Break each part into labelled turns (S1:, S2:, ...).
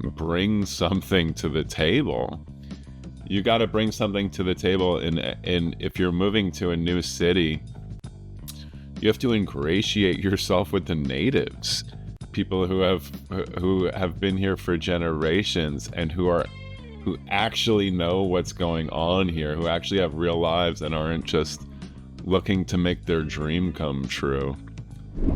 S1: bring something to the table. You got to bring something to the table, and if you're moving to a new city, you have to ingratiate yourself with the natives, people who have been here for generations and who actually know what's going on here, who actually have real lives and aren't just looking to make their dream come true.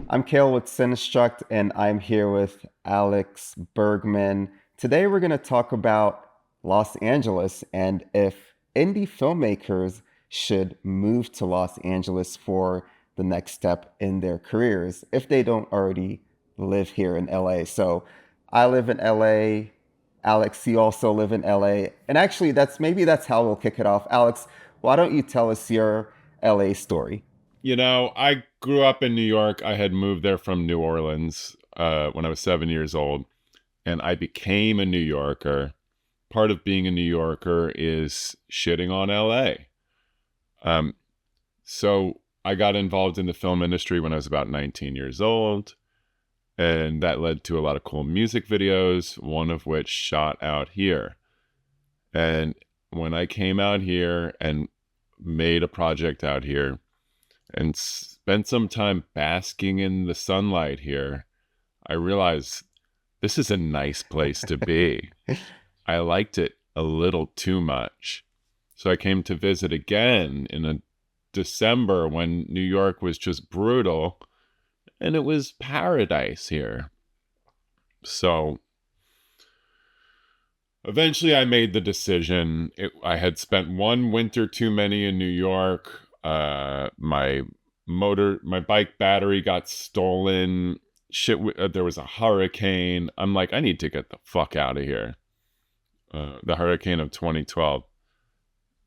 S2: I'm Kale with Cinestruct, and I'm here with Alex Bergman. Today, we're going to talk about Los Angeles and if indie filmmakers should move to Los Angeles for the next step in their careers if they don't already live here in LA. So, I live in LA. Alex, you also live in LA. And actually, that's how we'll kick it off. Alex, why don't you tell us your LA story?
S1: I grew up in New York. I had moved there from New Orleans when I was 7 years old, and I became a New Yorker. Part of being a New Yorker is shitting on LA. So I got involved in the film industry when I was about 19 years old, and that led to a lot of cool music videos, one of which shot out here. And when I came out here and made a project out here, and spent some time basking in the sunlight here, I realized this is a nice place to be. I liked it a little too much. So I came to visit again in a December when New York was just brutal and it was paradise here. So eventually I made the decision. I had spent one winter too many in New York. My bike battery got stolen. There was a hurricane. I'm like, I need to get the fuck out of here. The hurricane of 2012.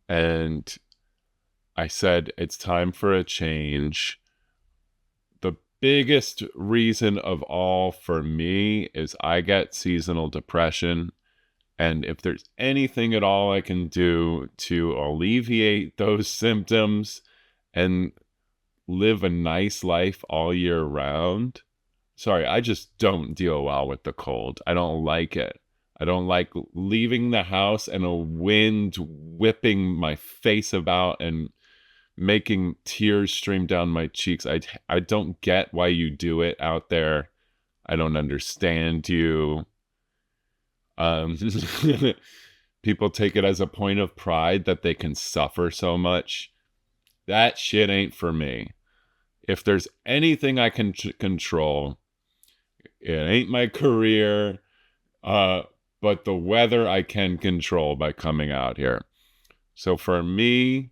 S1: And I said, it's time for a change. The biggest reason of all for me is I get seasonal depression. And if there's anything at all I can do to alleviate those symptoms and live a nice life all year round. Sorry, I just don't deal well with the cold. I don't like it. I don't like leaving the house and a wind whipping my face about and making tears stream down my cheeks. I don't get why you do it out there. I don't understand you. Um, People take it as a point of pride that they can suffer so much. That shit ain't for me. If there's anything I can control, it ain't my career, but the weather I can control by coming out here. So for me,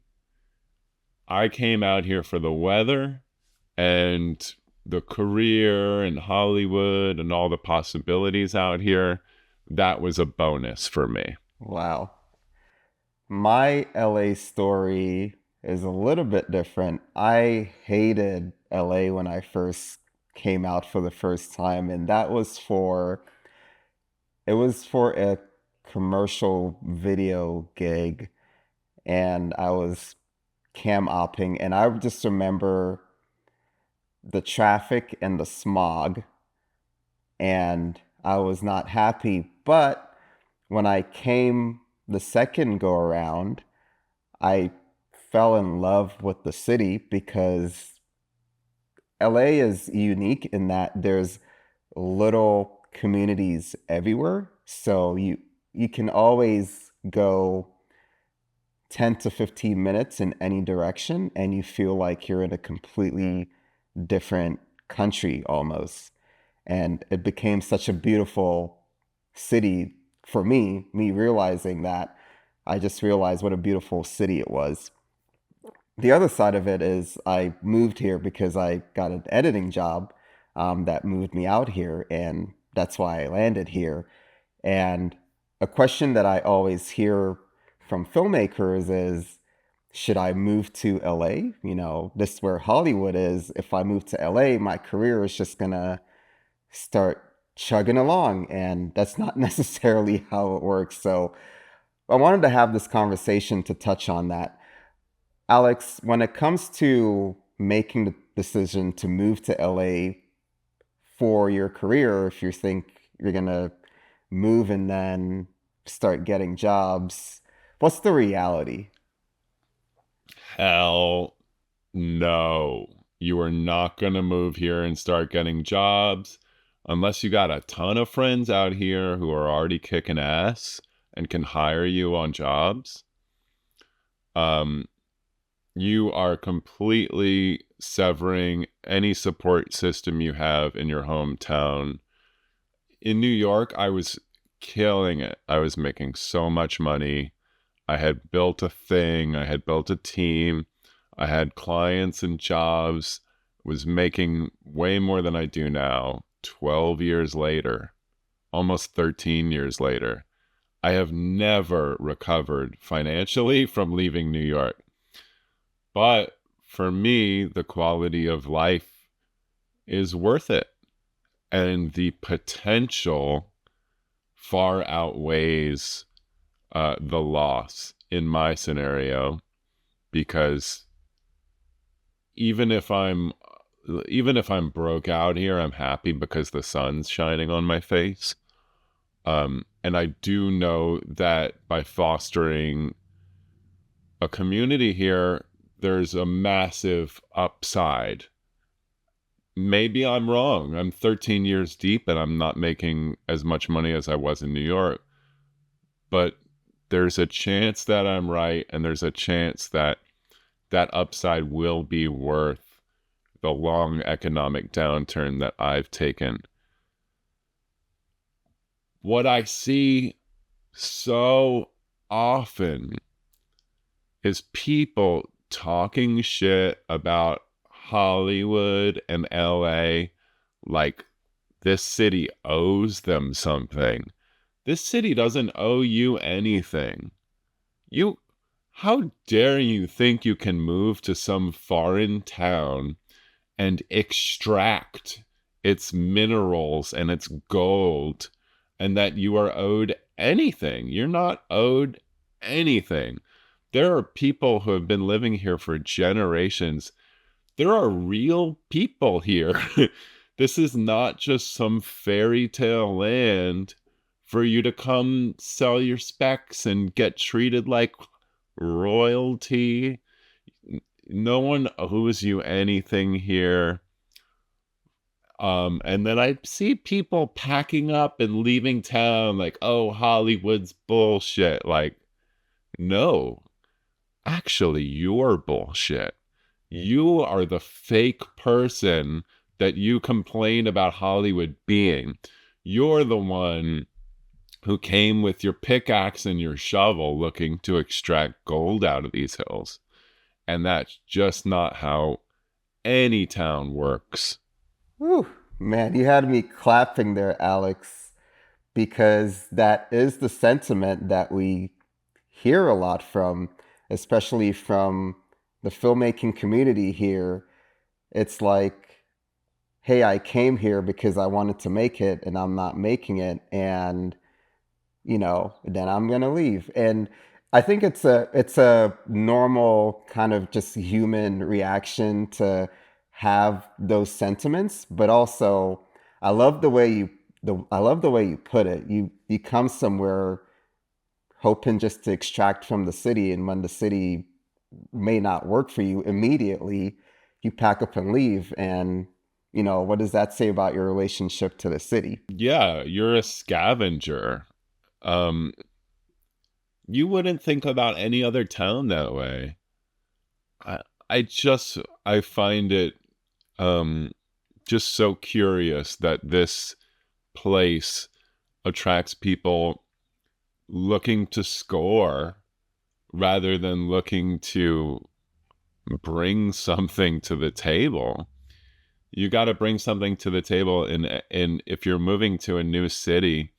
S1: I came out here for the weather and the career and Hollywood and all the possibilities out here. That was a bonus for me.
S2: Wow. My LA story is a little bit different. I hated LA when I first came out for the first time, and it was for a commercial video gig, and I was cam opping, and I just remember the traffic and the smog, and I was not happy. But when I came the second go around, I fell in love with the city because LA is unique in that there's little communities everywhere. So you can always go 10 to 15 minutes in any direction and you feel like you're in a completely different country almost. And it became such a beautiful city for me realizing that. I just realized what a beautiful city it was. The other side of it is I moved here because I got an editing job that moved me out here, and that's why I landed here. And a question that I always hear from filmmakers is, should I move to LA? This is where Hollywood is. If I move to LA, my career is just gonna start chugging along, and that's not necessarily how it works. So I wanted to have this conversation to touch on that. Alex, when it comes to making the decision to move to LA for your career, if you think you're going to move and then start getting jobs. What's the reality?
S1: Hell no. You are not going to move here and start getting jobs unless you got a ton of friends out here who are already kicking ass and can hire you on jobs. Um, you are completely severing any support system you have in your hometown. In New York, I was killing it. I was making so much money. I had built a thing, I had built a team, I had clients and jobs, was making way more than I do now. 12 years later, almost 13 years later, I have never recovered financially from leaving New York. But for me, the quality of life is worth it. And the potential far outweighs the loss in my scenario, because even if I'm even if I'm broke out here, I'm happy because the sun's shining on my face. And I do know that by fostering a community here, there's a massive upside. Maybe I'm wrong. I'm 13 years deep and I'm not making as much money as I was in New York, but there's a chance that I'm right, and there's a chance that that upside will be worth the long economic downturn that I've taken. What I see so often is people talking shit about Hollywood and LA like this city owes them something. This city doesn't owe you anything. You, how dare you think you can move to some foreign town and extract its minerals and its gold, and that you are owed anything? You're not owed anything. There are people who have been living here for generations. There are real people here. This is not just some fairy tale land for you to come sell your specs and get treated like royalty. No one owes you anything here. And then I see people packing up and leaving town like, oh, Hollywood's bullshit. Like, no, actually, you're bullshit. You are the fake person that you complain about Hollywood being. You're the one who came with your pickaxe and your shovel looking to extract gold out of these hills. And that's just not how any town works.
S2: Whew, man, you had me clapping there, Alex, because that is the sentiment that we hear a lot from, especially from the filmmaking community here. It's like, hey, I came here because I wanted to make it and I'm not making it. And then I'm gonna leave. And I think it's a normal kind of just human reaction to have those sentiments, but also I love the way you put it. You come somewhere hoping just to extract from the city, and when the city may not work for you immediately, you pack up and leave. And what does that say about your relationship to the city?
S1: Yeah, you're a scavenger. Um, you wouldn't think about any other town that way. I I find it um just so curious that this place attracts people looking to score rather than looking to bring something to the table. You got to bring something to the table, and if you're moving to a new city,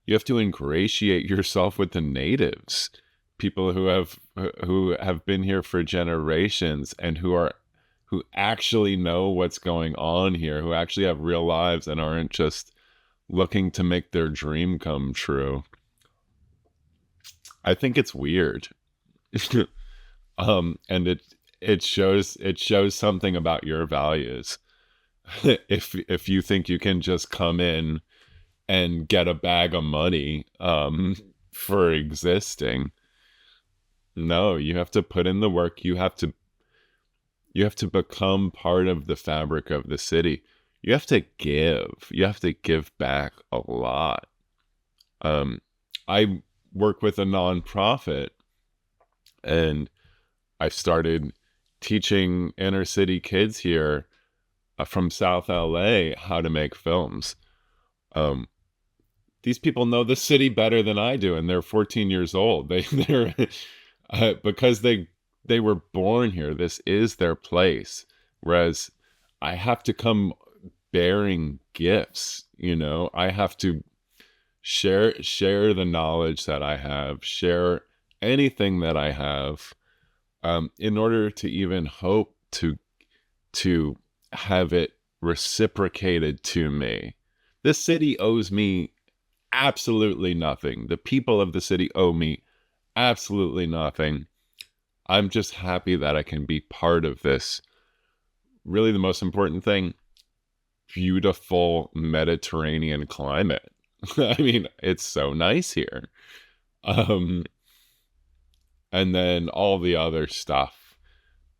S1: you have to ingratiate yourself with the natives, people who have been here for generations and who actually know what's going on here, who actually have real lives and aren't just looking to make their dream come true. I think it's weird. And it shows something about your values. If you think you can just come in and get a bag of money for existing. No, you have to put in the work. You have to become part of the fabric of the city. You have to give. You have to give back a lot. Um, I work with a nonprofit, and I started teaching inner city kids here from South LA how to make films. Um, these people know the city better than I do, and they're 14 years old. They're because they were born here. This is their place. Whereas I have to come bearing gifts. I have to share the knowledge that I have, share anything that I have, in order to even hope to have it reciprocated to me. This city owes me absolutely nothing. The people of the city owe me absolutely nothing. I'm just happy that I can be part of this. Really, the most important thing, beautiful Mediterranean climate. I mean, it's so nice here. Um, and then all the other stuff,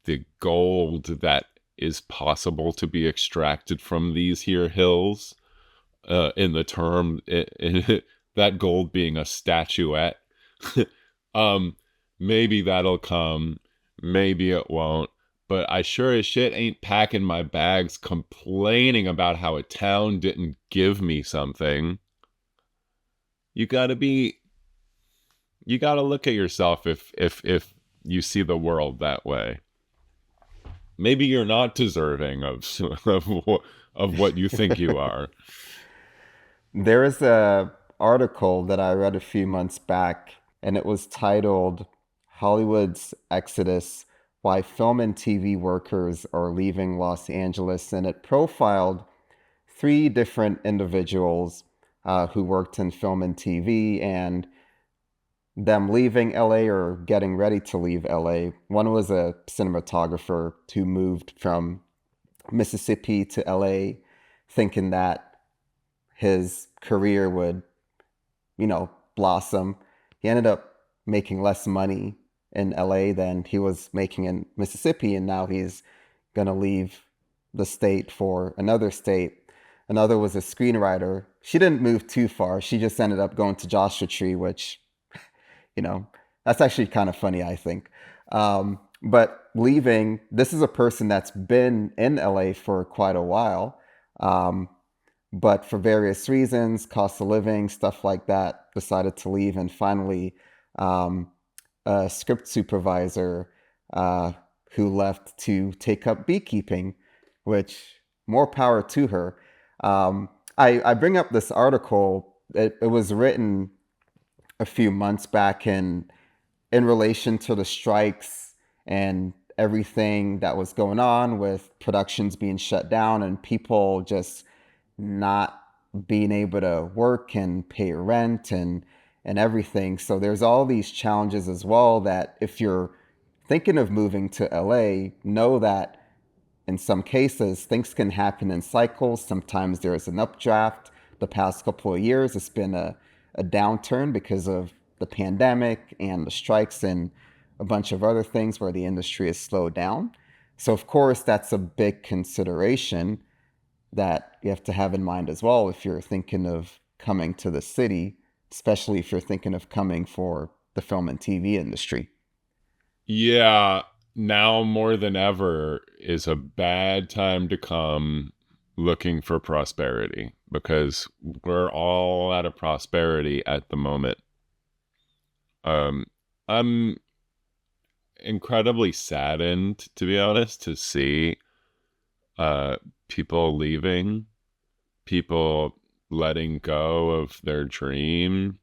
S1: the gold that is possible to be extracted from these here hills, in the term, that gold being a statuette. um, Maybe that'll come, maybe it won't. But I sure as shit ain't packing my bags complaining about how a town didn't give me something. You gotta be, you gotta look at yourself if you see the world that way. Maybe you're not deserving of what you think you are.
S2: There is a article that I read a few months back, and it was titled Hollywood's Exodus: Why Film and TV Workers Are Leaving Los Angeles. And it profiled three different individuals who worked in film and TV and them leaving LA or getting ready to leave LA. One was a cinematographer who moved from Mississippi to LA thinking that his career would, blossom. He ended up making less money in LA than he was making in Mississippi, and now he's going to leave the state for another state. Another was a screenwriter. She didn't move too far. She just ended up going to Joshua Tree, which, you know, that's actually kind of funny, I think. But leaving, this is a person that's been in LA for quite a while. But for various reasons, cost of living, stuff like that, decided to leave. And finally, a script supervisor who left to take up beekeeping, which more power to her. I bring up this article. It was written a few months back in relation to the strikes and everything that was going on with productions being shut down and people just not being able to work and pay rent and everything. So there's all these challenges as well that if you're thinking of moving to LA, know that in some cases things can happen in cycles. Sometimes there's an updraft. The past couple of years it's been a downturn because of the pandemic and the strikes and a bunch of other things where the industry is slowed down. So of course that's a big consideration that you have to have in mind as well if you're thinking of coming to the city, especially if you're thinking of coming for the film and TV industry.
S1: Yeah, now more than ever is a bad time to come looking for prosperity because we're all out of prosperity at the moment. Um, I'm incredibly saddened, to be honest, to see uh, people leaving, people letting go of their dream,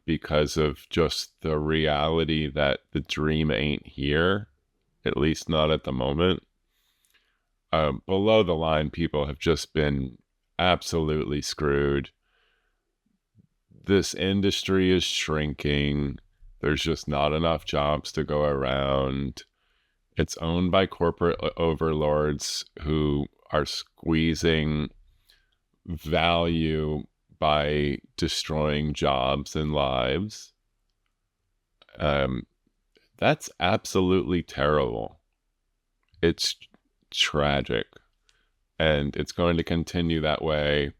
S1: because of just the reality that the dream ain't here, at least not at the moment. Below the line, people have just been absolutely screwed. This industry is shrinking. There's just not enough jobs to go around. It's owned by corporate overlords who are squeezing value by destroying jobs and lives. Um, that's absolutely terrible. It's tragic, and it's going to continue that way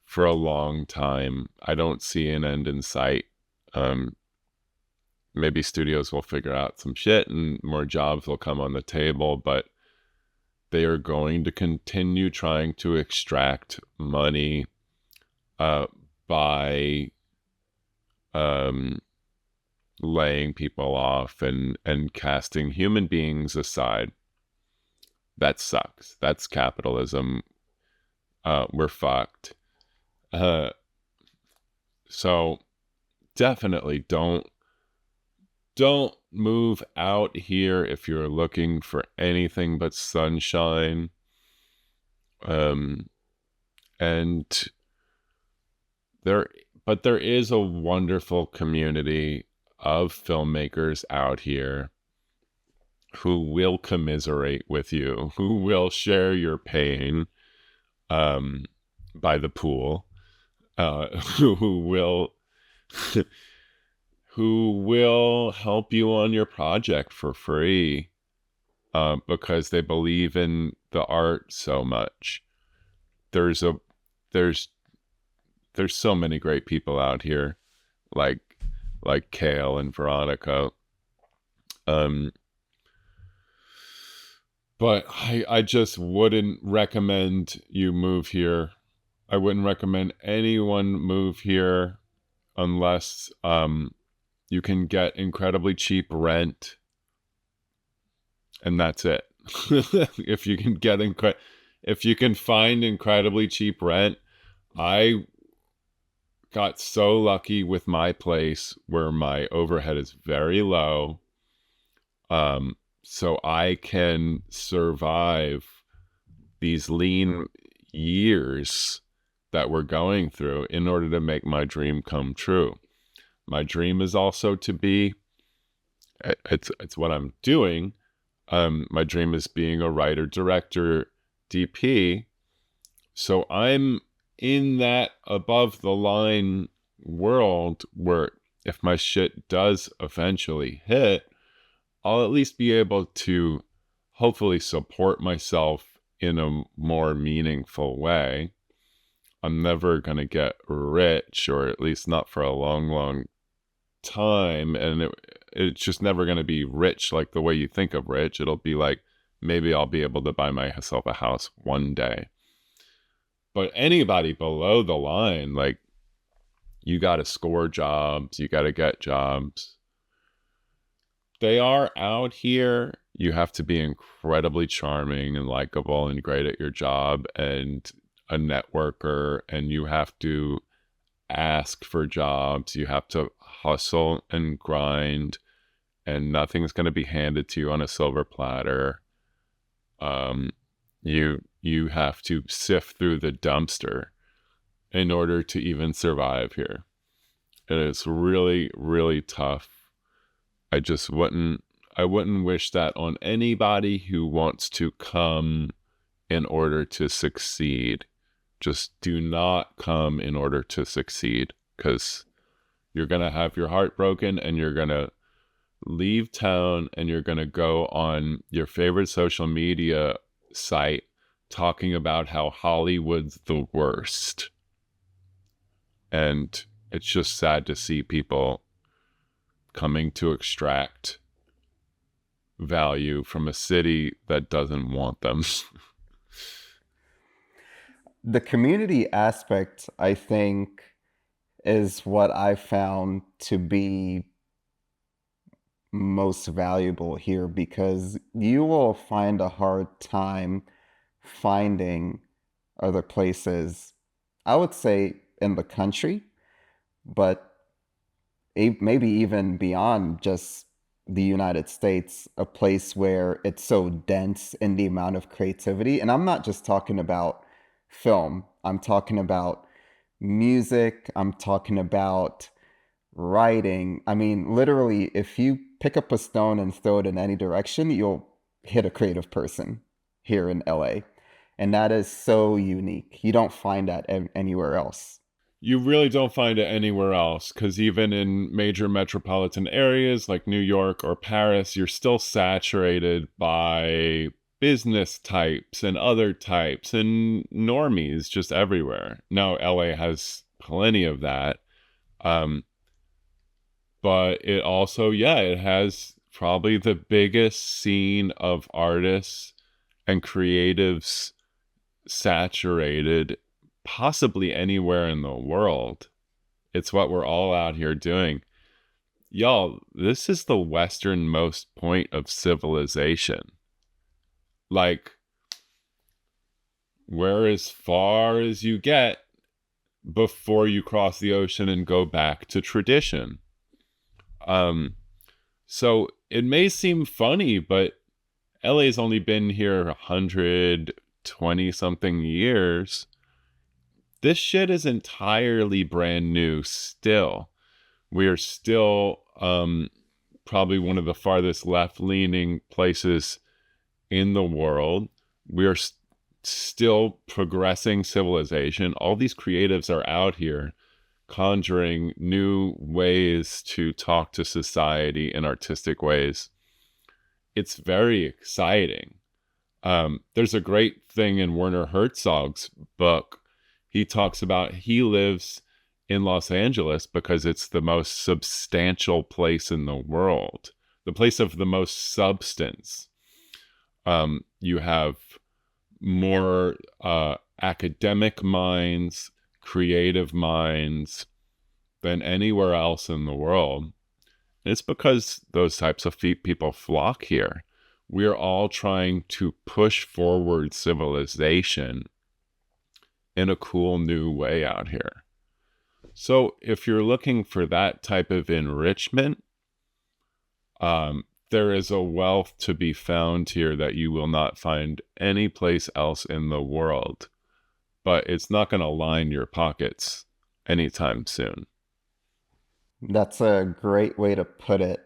S1: for a long time. I don't see an end in sight. Um, Maybe studios will figure out some shit and more jobs will come on the table, but they are going to continue trying to extract money uh, by um, laying people off and casting human beings aside. That sucks. That's capitalism. We're fucked. Uh, so definitely don't move out here if you're looking for anything but sunshine. Um, and there, but there is a wonderful community of filmmakers out here who will commiserate with you, who will share your pain um, by the pool, who will who will help you on your project for free because they believe in the art so much. There's a there's there's so many great people out here, like Kale and Veronica. Um, but I just wouldn't recommend you move here. I wouldn't recommend anyone move here unless you can get incredibly cheap rent, and that's it. If you can get if you can find incredibly cheap rent, I got so lucky with my place where my overhead is very low. So I can survive these lean years that we're going through in order to make my dream come true. My dream is also to be it's what I'm doing. My dream is being a writer, director, DP. So I'm in that above the line world where if my shit does eventually hit, I'll at least be able to hopefully support myself in a more meaningful way. I'm never going to get rich, or at least not for a long, long time. And it's just never going to be rich like the way you think of rich. It'll be like maybe I'll be able to buy myself a house one day. But anybody below the line, like, you got to score jobs, you got to get jobs. They are out here. You have to be incredibly charming and likable and great at your job and a networker, and you have to ask for jobs. You have to hustle and grind, and nothing's going to be handed to you on a silver platter. Um, you have to sift through the dumpster in order to even survive here. And it's really, really tough. I just wouldn't wish that on anybody who wants to come in order to succeed. Just do not come in order to succeed, because you're going to have your heart broken and you're going to leave town and you're going to go on your favorite social media site talking about how Hollywood's the worst. And it's just sad to see people coming to extract value from a city that doesn't want them.
S2: The community aspect, I think, is what I found to be most valuable here, because you will find a hard time finding other places, I would say in the country, but maybe even beyond just the United States, a place where it's so dense in the amount of creativity. And I'm not just talking about film, I'm talking about music, I'm talking about writing. I mean, literally, if you pick up a stone and throw it in any direction, you'll hit a creative person here in LA. And that is so unique. You don't find that anywhere else.
S1: You really don't find it anywhere else because even in major metropolitan areas like New York or Paris, you're still saturated by business types and other types and normies just everywhere. Now, LA has plenty of that. Um, but it also, yeah, it has probably the biggest scene of artists and creatives saturated possibly anywhere in the world. It's what we're all out here doing. Y'all, this is the westernmost point of civilization. Like, we're as far as you get before you cross the ocean and go back to tradition. Um, so it may seem funny, but LA's only been here 120 something years. This shit is entirely brand new still. We are still probably one of the farthest left leaning places in the world. We are still progressing civilization. All these creatives are out here conjuring new ways to talk to society in artistic ways. It's very exciting. There's a great thing in Werner Herzog's book. He talks about he lives in Los Angeles because it's the most substantial place in the world, the place of the most substance. You have more academic minds, creative minds than anywhere else in the world. It's because those types of people flock here. We're all trying to push forward civilization in a cool new way out here. So if you're looking for that type of enrichment, there is a wealth to be found here that you will not find anyplace else in the world. But it's not going to line your pockets anytime soon.
S2: That's a great way to put it.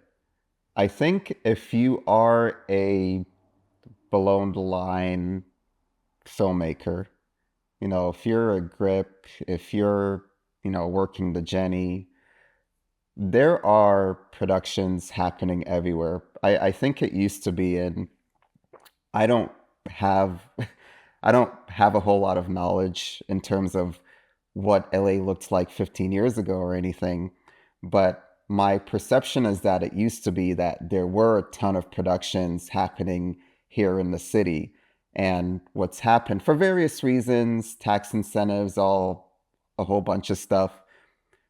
S2: I think if you are a below the line filmmaker, if you're a grip, if you're, working the Jenny, there are productions happening everywhere. I think it used to be in, I don't have, I don't have a whole lot of knowledge in terms of what LA looked like 15 years ago or anything, but my perception is that it used to be that there were a ton of productions happening here in the city. And what's happened for various reasons, tax incentives, all a whole bunch of stuff,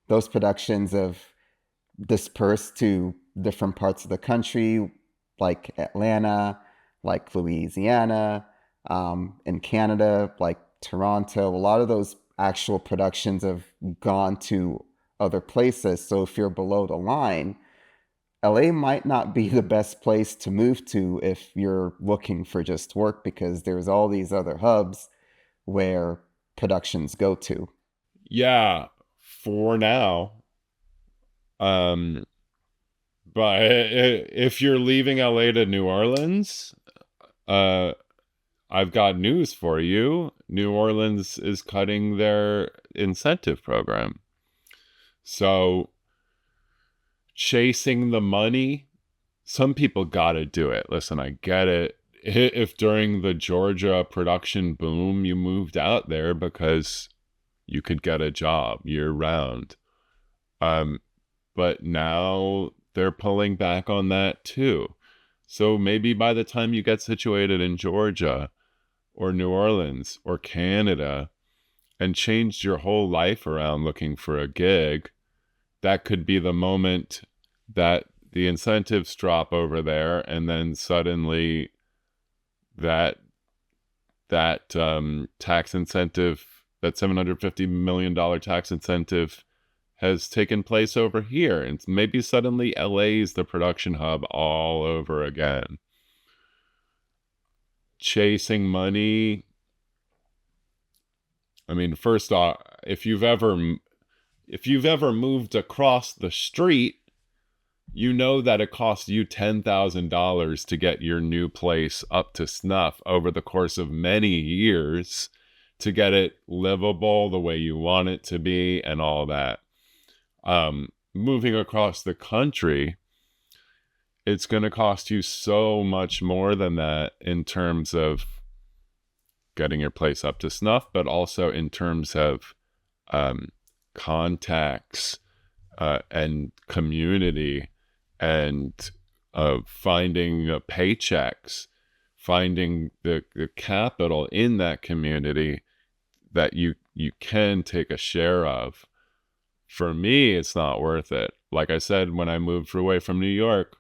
S2: those productions have dispersed to different parts of the country, like Atlanta, like Louisiana, in Canada, like Toronto. A lot of those actual productions have gone to other places. So if you're below the line, LA might not be the best place to move to if you're looking for just work because there's all these other hubs where productions go to.
S1: Yeah, for now. Um, but if you're leaving LA to New Orleans, uh, I've got news for you. New Orleans is cutting their incentive program. So chasing the money, some people got to do it. Listen, I get it. If during the Georgia production boom, you moved out there because you could get a job year round. Um, but now they're pulling back on that too. So maybe by the time you get situated in Georgia or New Orleans or Canada and changed your whole life around looking for a gig, that could be the moment that the incentives drop over there, and then suddenly that tax incentive, that $750 million tax incentive, has taken place over here, and maybe suddenly LA's the production hub all over again. Chasing money. I mean, first off, if you've ever moved across the street, you know that it costs you $10,000 to get your new place up to snuff over the course of many years to get it livable the way you want it to be and all that. Moving across the country, it's going to cost you so much more than that in terms of getting your place up to snuff, but also in terms of um, contacts and community and finding paychecks, finding the capital in that community that you can take a share of. For me, it's not worth it. Like I said, when I moved away from New York,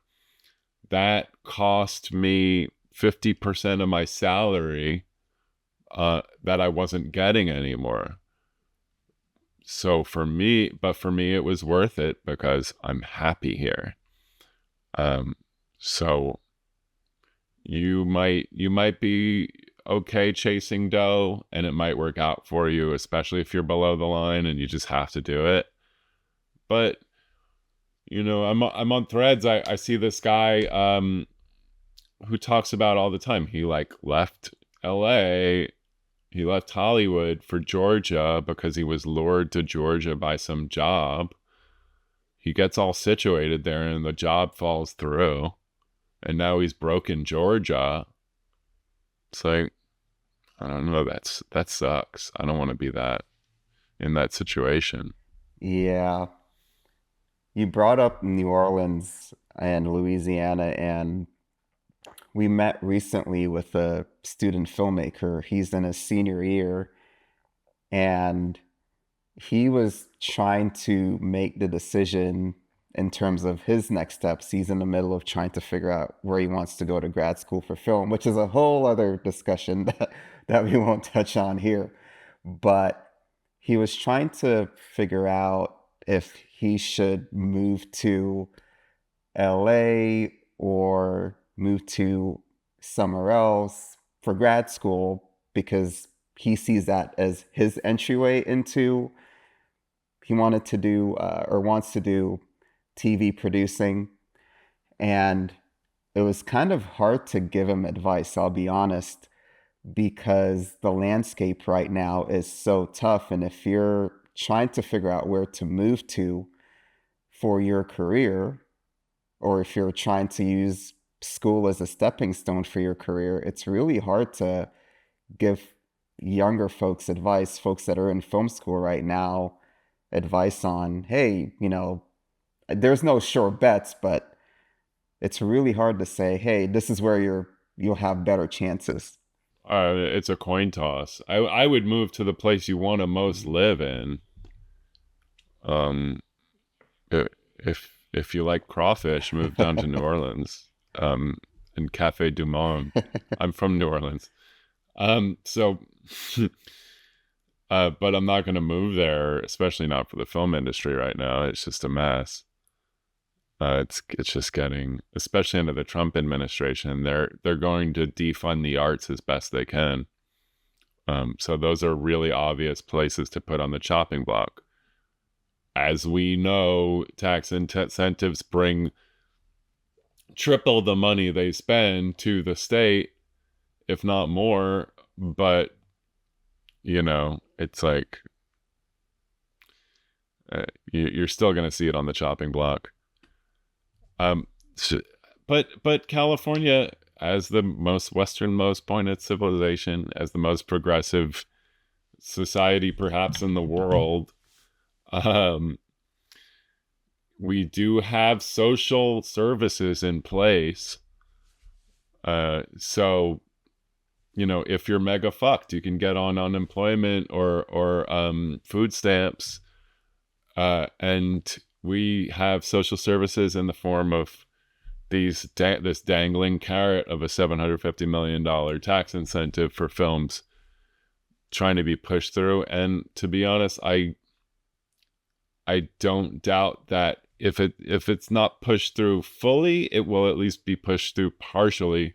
S1: that cost me 50% of my salary that I wasn't getting anymore. So for me, it was worth it because I'm happy here. Um, so you might be okay chasing dough, and it might work out for you, especially if you're below the line and you just have to do it. But I'm on Threads. I see this guy who talks about all the time. He like left L.A. He left Hollywood for Georgia because he was lured to Georgia by some job. He gets all situated there and the job falls through. And now he's broke in Georgia. It's like, I don't know, that sucks. I don't want to be that in that situation.
S2: Yeah. You brought up New Orleans and Louisiana, and we met recently with a student filmmaker. He's in his senior year, and he was trying to make the decision in terms of his next steps. He's in the middle of trying to figure out where he wants to go to grad school for film, which is a whole other discussion that we won't touch on here. But he was trying to figure out if he should move to LA or move to somewhere else for grad school because he sees that as his entryway into he wanted to do or wants to do TV producing. And it was kind of hard to give him advice, I'll be honest, because the landscape right now is so tough. And if you're trying to figure out where to move to for your career, or if you're trying to use school as a stepping stone for your career, it's really hard to give younger folks advice, folks that are in film school right now, advice on, hey, there's no sure bets, but it's really hard to say, hey, this is where you'll have better chances.
S1: It's a coin toss. I would move to the place you want to most live in. Um, if you like crawfish, move down to New Orleans. In Cafe Du Monde. I'm from New Orleans. So, but I'm not going to move there, especially not for the film industry right now. It's just a mess. It's just getting, especially under the Trump administration, they're going to defund the arts as best they can. So those are really obvious places to put on the chopping block. As we know, tax incentives bring triple the money they spend to the state, if not more. But it's like you're still going to see it on the chopping block. Um, so, but California, as the most westernmost pointed civilization, as the most progressive society perhaps in the world, we do have social services in place. So if you're mega fucked, you can get on unemployment or food stamps, and we have social services in the form of this dangling carrot of a $750 million tax incentive for films trying to be pushed through. And to be honest, I don't doubt that if it's not pushed through fully, it will at least be pushed through partially,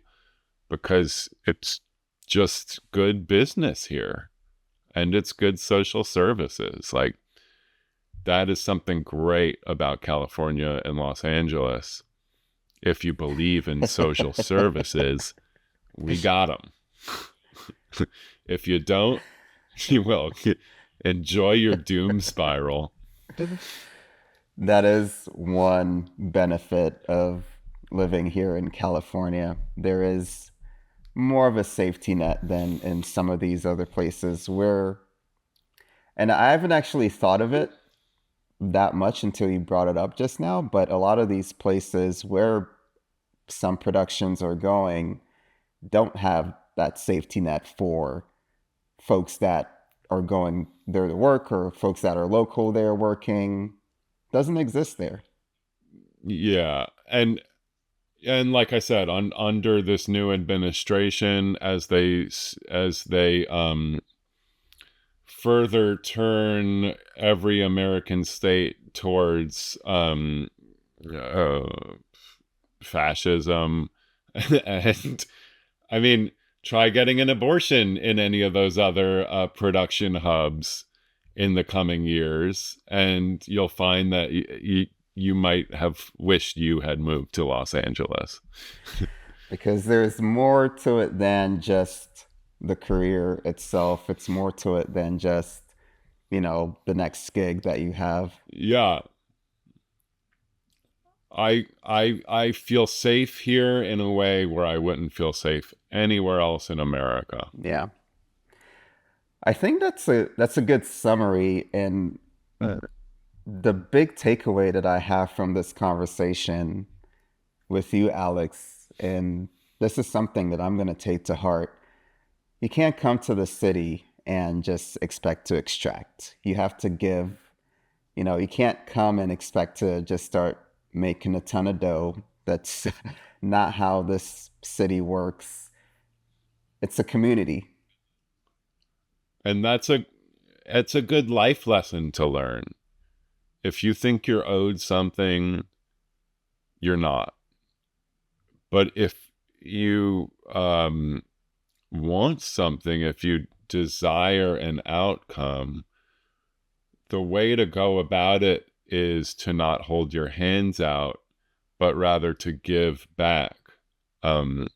S1: because it's just good business here and it's good social services. Like, that is something great about California and Los Angeles. If you believe in social services, we got them. If you don't, you will enjoy your doom spiral.
S2: That is one benefit of living here in California. There is more of a safety net than in some of these other places where, and I haven't actually thought of it that much until you brought it up just now, but a lot of these places where some productions are going don't have that safety net for folks that are going there to work or folks that are local there working. Doesn't exist there.
S1: Yeah, and like I said, under this new administration, as they further turn every American state towards uh, fascism, and I mean, try getting an abortion in any of those other production hubs in the coming years, and you'll find that you might have wished you had moved to Los Angeles.
S2: Because there's more to it than just the career itself. It's more to it than just, the next gig that you have.
S1: Yeah, I feel safe here in a way where I wouldn't feel safe anywhere else in America.
S2: Yeah. I think that's a good summary, and the big takeaway that I have from this conversation with you, Alex, and this is something that I'm going to take to heart. You can't come to the city and just expect to extract. You have to give. You can't come and expect to just start making a ton of dough. That's not how this city works. It's a community.
S1: And it's a good life lesson to learn. If you think you're owed something, you're not. But if you want something, if you desire an outcome, the way to go about it is to not hold your hands out, but rather to give back. Um,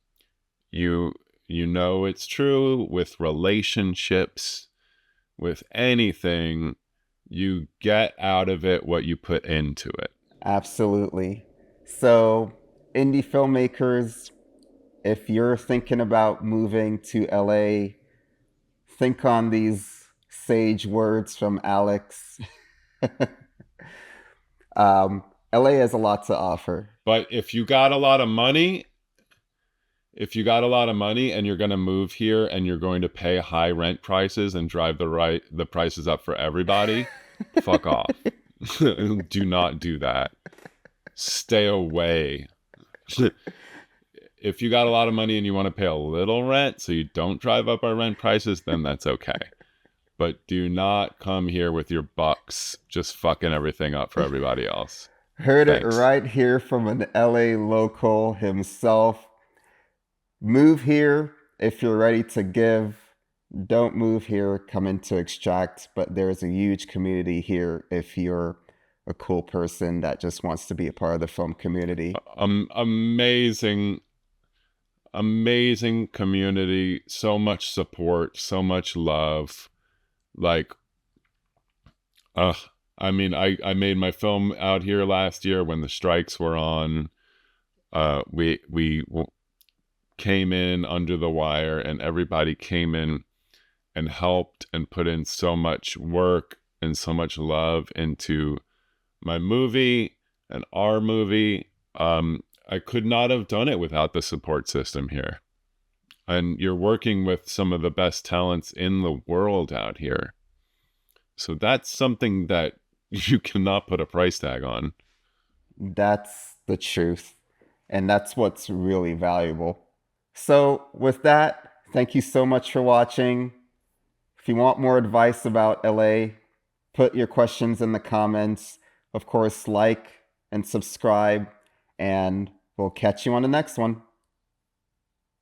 S1: you you know it's true with relationships, with anything. You get out of it what you put into it.
S2: Absolutely. So, indie filmmakers, if you're thinking about moving to LA, think on these sage words from Alex. LA has a lot to offer.
S1: But if you got a lot of money and you're going to move here and you're going to pay high rent prices and drive the prices up for everybody, fuck off. Do not do that. Stay away. If you got a lot of money and you want to pay a little rent so you don't drive up our rent prices, then that's okay. But do not come here with your bucks just fucking everything up for everybody else.
S2: Heard
S1: Thanks.
S2: it right here from an LA local himself. Move here if you're ready to give. Don't move here coming to extract. But there's a huge community here if you're a cool person that just wants to be a part of the film community.
S1: Amazing, amazing community. So much support, so much love. Like, uh, I mean, I made my film out here last year when the strikes were on. We came in under the wire, and everybody came in and helped and put in so much work and so much love into my movie and our movie. I could not have done it without the support system here. And you're working with some of the best talents in the world out here. So that's something that you cannot put a price tag on.
S2: That's the truth. And that's what's really valuable. So, with that, thank you so much for watching. If you want more advice about LA, put your questions in the comments. Of course, like and subscribe, and we'll catch you on the next one.